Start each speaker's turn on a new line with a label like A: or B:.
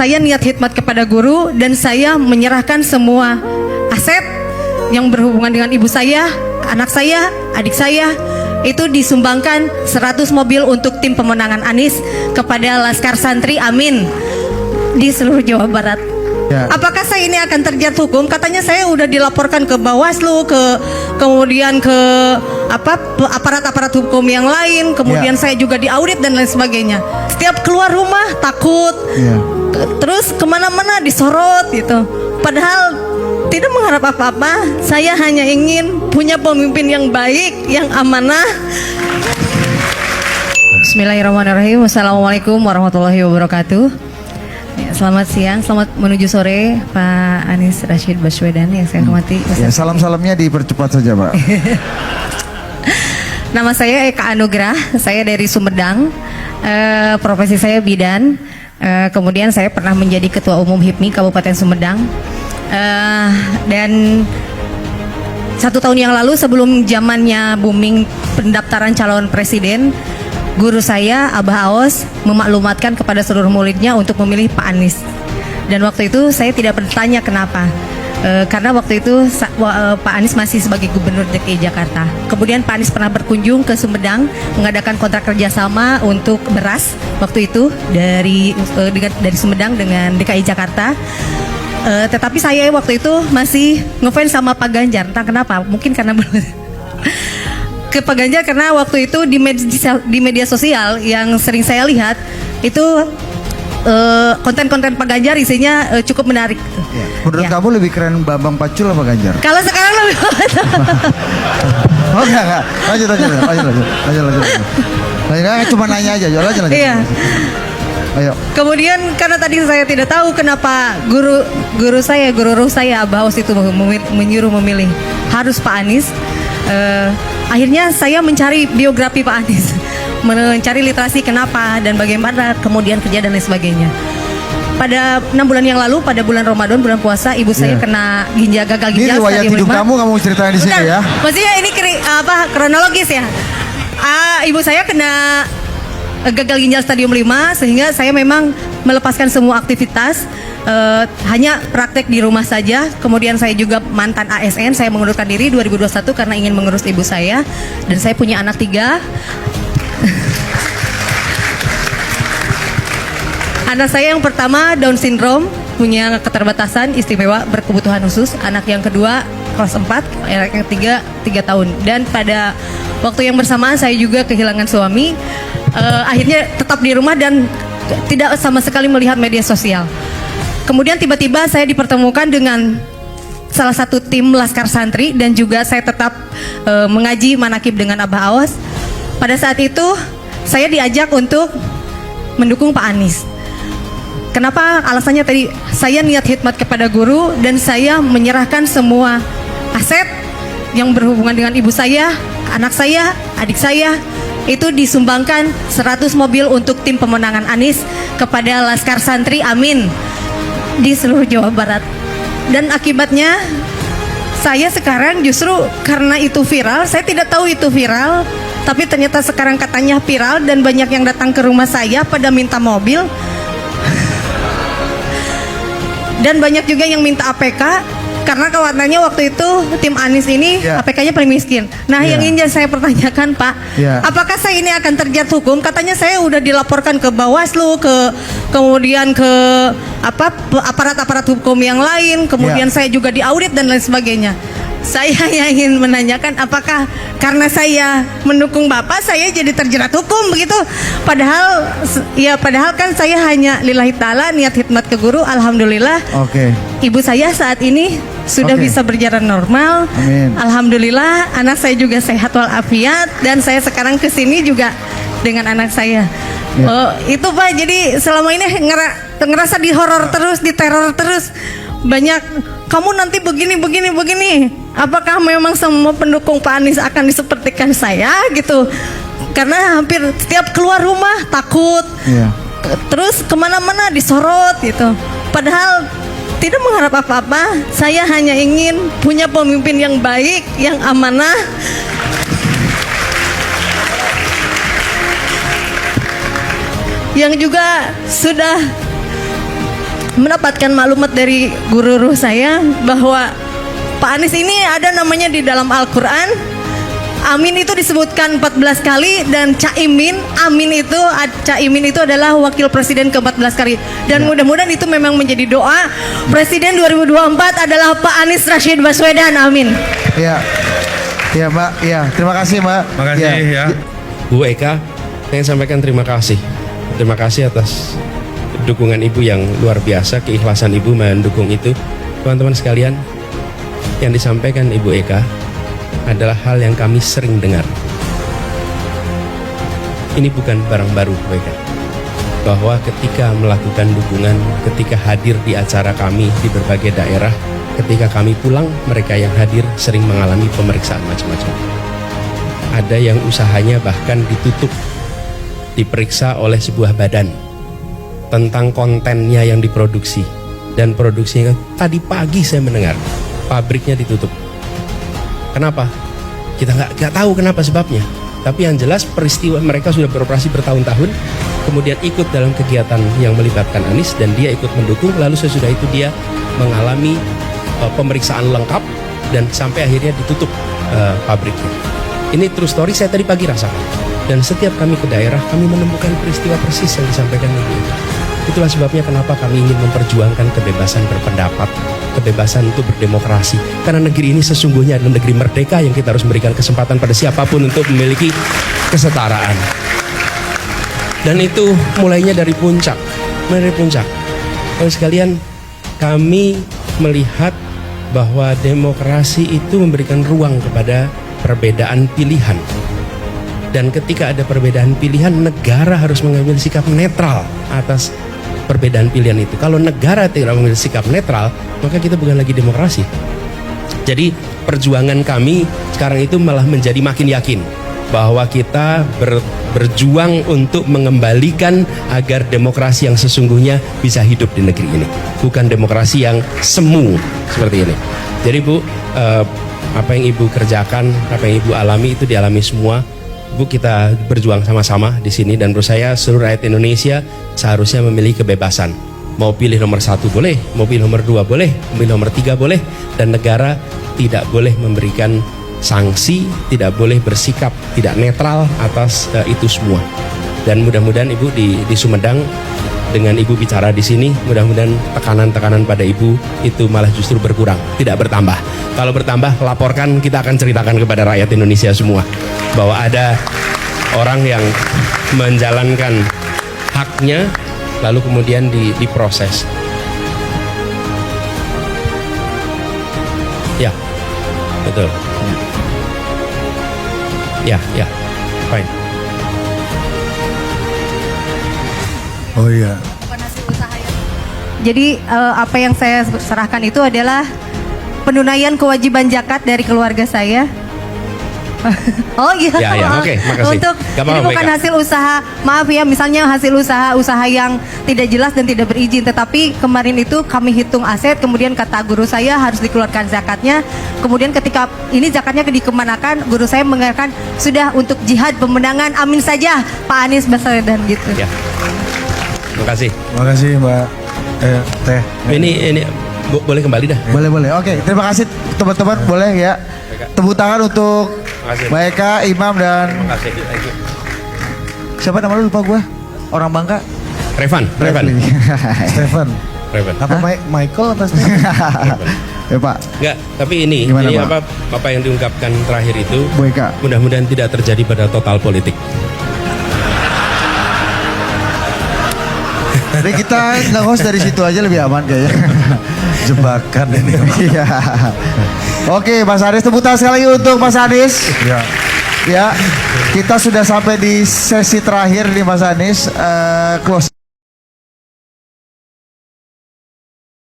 A: saya niat khidmat kepada guru dan saya menyerahkan semua aset yang berhubungan dengan ibu saya, anak saya, adik saya itu disumbangkan 100 mobil untuk tim pemenangan Anies kepada Laskar Santri Amin di seluruh Jawa Barat.
B: Ya.
A: Apakah saya ini akan terjerat hukum? Katanya saya udah dilaporkan ke Bawaslu, kemudian ke aparat-aparat hukum yang lain, kemudian saya juga diaudit dan lain sebagainya. Setiap keluar rumah takut, terus kemana-mana disorot gitu. Padahal tidak mengharap apa-apa. Saya hanya ingin punya pemimpin yang baik, yang amanah. Bismillahirrahmanirrahim. Wassalamualaikum warahmatullahi wabarakatuh. Ya, selamat siang, selamat menuju sore Pak Anies Rashid Baswedan yang saya hormati.
B: Ya, salam-salamnya dipercepat saja, Pak.
A: Nama saya Eka Anugrah, saya dari Sumedang. Profesi saya bidan. Kemudian saya pernah menjadi Ketua Umum HIPMI Kabupaten Sumedang. Dan 1 tahun yang lalu sebelum zamannya booming pendaftaran calon presiden, guru saya Abah Aos memaklumatkan kepada seluruh muridnya untuk memilih Pak Anies. Dan waktu itu saya tidak bertanya kenapa. Karena waktu itu Pak Anies masih sebagai Gubernur DKI Jakarta. Kemudian Pak Anies pernah berkunjung ke Sumedang mengadakan kontrak kerjasama untuk beras waktu itu dari Sumedang dengan DKI Jakarta. Tetapi saya waktu itu masih ngefans sama Pak Ganjar. Entah kenapa, mungkin karena belum ke Pak Ganjar karena waktu itu di media sosial yang sering saya lihat itu konten-konten Pak Ganjar isinya cukup menarik.
B: Ya. Menurut kamu lebih keren Bambang Pacul apa Ganjar?
A: Kalau sekarang lebih
B: Oh enggak. Lanjut. Cuma nanya aja, lanjut.
A: Iya.
B: Ayo.
A: Kemudian karena tadi saya tidak tahu kenapa guru ruh saya Abah Aos itu menyuruh memilih harus Pak Anies. Akhirnya saya mencari biografi Pak Anies, mencari literasi kenapa dan bagaimana kemudian kerja dan lain sebagainya. Pada 6 bulan yang lalu, pada bulan Ramadan, bulan puasa, ibu saya kena gagal ginjal. Ini
B: riwayat hidup kamu ceritain di sini ya?
A: Maksudnya ini kronologis ya. Ibu saya kena gagal ginjal stadium 5 sehingga saya memang melepaskan semua aktivitas. Hanya praktek di rumah saja. Kemudian saya juga mantan ASN. Saya mengundurkan diri 2021 karena ingin mengurus ibu saya. Dan saya punya anak 3. Anak saya yang pertama Down syndrome, punya keterbatasan istimewa berkebutuhan khusus. Anak yang kedua kelas 4, anak yang ketiga 3 tahun. Dan pada waktu yang bersamaan saya juga kehilangan suami. Akhirnya tetap di rumah dan tidak sama sekali melihat media sosial. Kemudian tiba-tiba saya dipertemukan dengan salah satu tim Laskar Santri dan juga saya tetap mengaji manakib dengan Abah Aos. Pada saat itu saya diajak untuk mendukung Pak Anies. Kenapa? Alasannya tadi saya niat khidmat kepada guru dan saya menyerahkan semua aset yang berhubungan dengan ibu saya, anak saya, adik saya itu disumbangkan 100 mobil untuk tim pemenangan Anies kepada Laskar Santri Amin di seluruh Jawa Barat. Dan akibatnya saya sekarang justru karena itu viral, saya tidak tahu itu viral, tapi ternyata sekarang katanya viral dan banyak yang datang ke rumah saya pada minta mobil. Dan banyak juga yang minta APK karena khawatirnya waktu itu tim Anies ini APK-nya paling miskin. Nah, yang ingin saya pertanyakan Pak, apakah saya ini akan terjerat hukum? Katanya saya udah dilaporkan ke Bawaslu, kemudian ke aparat-aparat hukum yang lain, kemudian saya juga diaudit dan lain sebagainya. Saya ingin menanyakan apakah karena saya mendukung Bapak saya jadi terjerat hukum begitu? Padahal kan saya hanya lillahi ta'ala niat khidmat ke guru. Alhamdulillah. Ibu saya saat ini sudah bisa berjalan normal.
B: Amin.
A: Alhamdulillah, anak saya juga sehat walafiat dan saya sekarang kesini juga dengan anak saya. Itu Pak, jadi selama ini ngerasa dihoror terus, diteror terus. Banyak kamu nanti begini. Apakah memang semua pendukung Pak Anies akan disepertikan saya gitu? Karena hampir setiap keluar rumah takut, terus kemana-mana disorot gitu. Padahal tidak mengharap apa-apa. Saya hanya ingin punya pemimpin yang baik, yang amanah. Yang juga sudah mendapatkan maklumat dari guru saya bahwa Pak Anies ini ada namanya di dalam Al-Quran. Amin itu disebutkan 14 kali dan Caimin itu adalah wakil presiden ke-14 kali. Dan mudah-mudahan itu memang menjadi doa Presiden 2024 adalah Pak Anies Rashid Baswedan. Amin.
B: Ya. Ya, Mbak. Ya, terima kasih, Mbak.
C: Terima kasih ya.
D: Bu Eka, saya sampaikan terima kasih. Terima kasih atas dukungan Ibu yang luar biasa, keikhlasan Ibu mendukung itu. Teman-teman sekalian, yang disampaikan Ibu Eka adalah hal yang kami sering dengar. Ini bukan barang baru, Bu Eka. Bahwa ketika melakukan dukungan, ketika hadir di acara kami di berbagai daerah, ketika kami pulang, mereka yang hadir sering mengalami pemeriksaan macam-macam. Ada yang usahanya bahkan ditutup, diperiksa oleh sebuah badan tentang kontennya yang diproduksi. Dan produksinya, tadi pagi saya mendengar pabriknya ditutup. Kenapa? Kita nggak tahu kenapa sebabnya. Tapi yang jelas peristiwa mereka sudah beroperasi bertahun-tahun, kemudian ikut dalam kegiatan yang melibatkan Anies dan dia ikut mendukung. Lalu sesudah itu dia mengalami pemeriksaan lengkap dan sampai akhirnya ditutup pabriknya. Ini true story, saya tadi pagi rasakan. Dan setiap kami ke daerah, kami menemukan peristiwa persis yang disampaikan Ibu. Itulah sebabnya kenapa kami ingin memperjuangkan kebebasan berpendapat, kebebasan untuk berdemokrasi. Karena negeri ini sesungguhnya adalah negeri merdeka yang kita harus memberikan kesempatan pada siapapun untuk memiliki kesetaraan. Dan itu mulainya dari puncak. Kalau sekalian, kami melihat bahwa demokrasi itu memberikan ruang kepada perbedaan pilihan. Dan ketika ada perbedaan pilihan, negara harus mengambil sikap netral atas perbedaan pilihan itu. Kalau negara tidak mengambil sikap netral, maka kita bukan lagi demokrasi. Jadi perjuangan kami sekarang itu malah menjadi makin yakin bahwa kita berjuang untuk mengembalikan agar demokrasi yang sesungguhnya bisa hidup di negeri ini, bukan demokrasi yang semu seperti ini. Jadi Bu, apa yang Ibu kerjakan, apa yang Ibu alami itu dialami semua. Bu, kita berjuang sama-sama di sini dan menurut saya seluruh rakyat Indonesia seharusnya memilih kebebasan. Mau pilih nomor 1 boleh, mau pilih nomor 2 boleh, mau pilih nomor 3 boleh, dan negara tidak boleh memberikan sanksi, tidak boleh bersikap tidak netral atas itu semua. Dan mudah-mudahan Ibu di Sumedang dengan Ibu bicara di sini, mudah-mudahan tekanan-tekanan pada Ibu itu malah justru berkurang, tidak bertambah. Kalau bertambah, laporkan, kita akan ceritakan kepada rakyat Indonesia semua bahwa ada orang yang menjalankan haknya lalu kemudian diproses. Ya, betul. Ya, fine.
B: Oh iya.
A: Jadi apa yang saya serahkan itu adalah penunaian kewajiban zakat dari keluarga saya. Oh iya.
D: Ya, oke, makasih.
A: Untuk
D: Gak apa-apa,
A: ini bukan
D: Eka.
A: hasil usaha, maaf ya, misalnya hasil usaha yang tidak jelas dan tidak berizin, tetapi kemarin itu kami hitung aset, kemudian kata guru saya harus dikeluarkan zakatnya. Kemudian ketika ini zakatnya dikemanakan, guru saya mengatakan sudah untuk jihad pemenangan, amin saja Pak Anies Baswedan gitu.
D: Ya. Makasih.
B: Makasih, Mbak. Teh.
D: Ini boleh kembali dah.
B: Boleh. Oke, terima kasih teman-teman. Boleh ya. Tepuk tangan untuk Mbak Eka, Imam dan
D: Makasih. Thank you.
B: siapa nama lu, lupa gua. Orang Bangka.
D: Revan.
B: Stephen.
D: Revan.
B: Apa Michael atau Stephen? Ya Pak.
D: Enggak, tapi ini
B: Gimana,
D: ini
B: Pak?
D: apa yang diungkapkan terakhir itu
B: Bu Eka.
D: mudah-mudahan tidak terjadi pada total politik.
B: Jadi kita nge-host dari situ aja lebih aman kayaknya. Jebakan ini. Iya. Oke, Mas Anies, tepuk tangan sekali lagi untuk Mas Anies. Ya, kita sudah sampai di sesi terakhir nih Mas Anies. Close.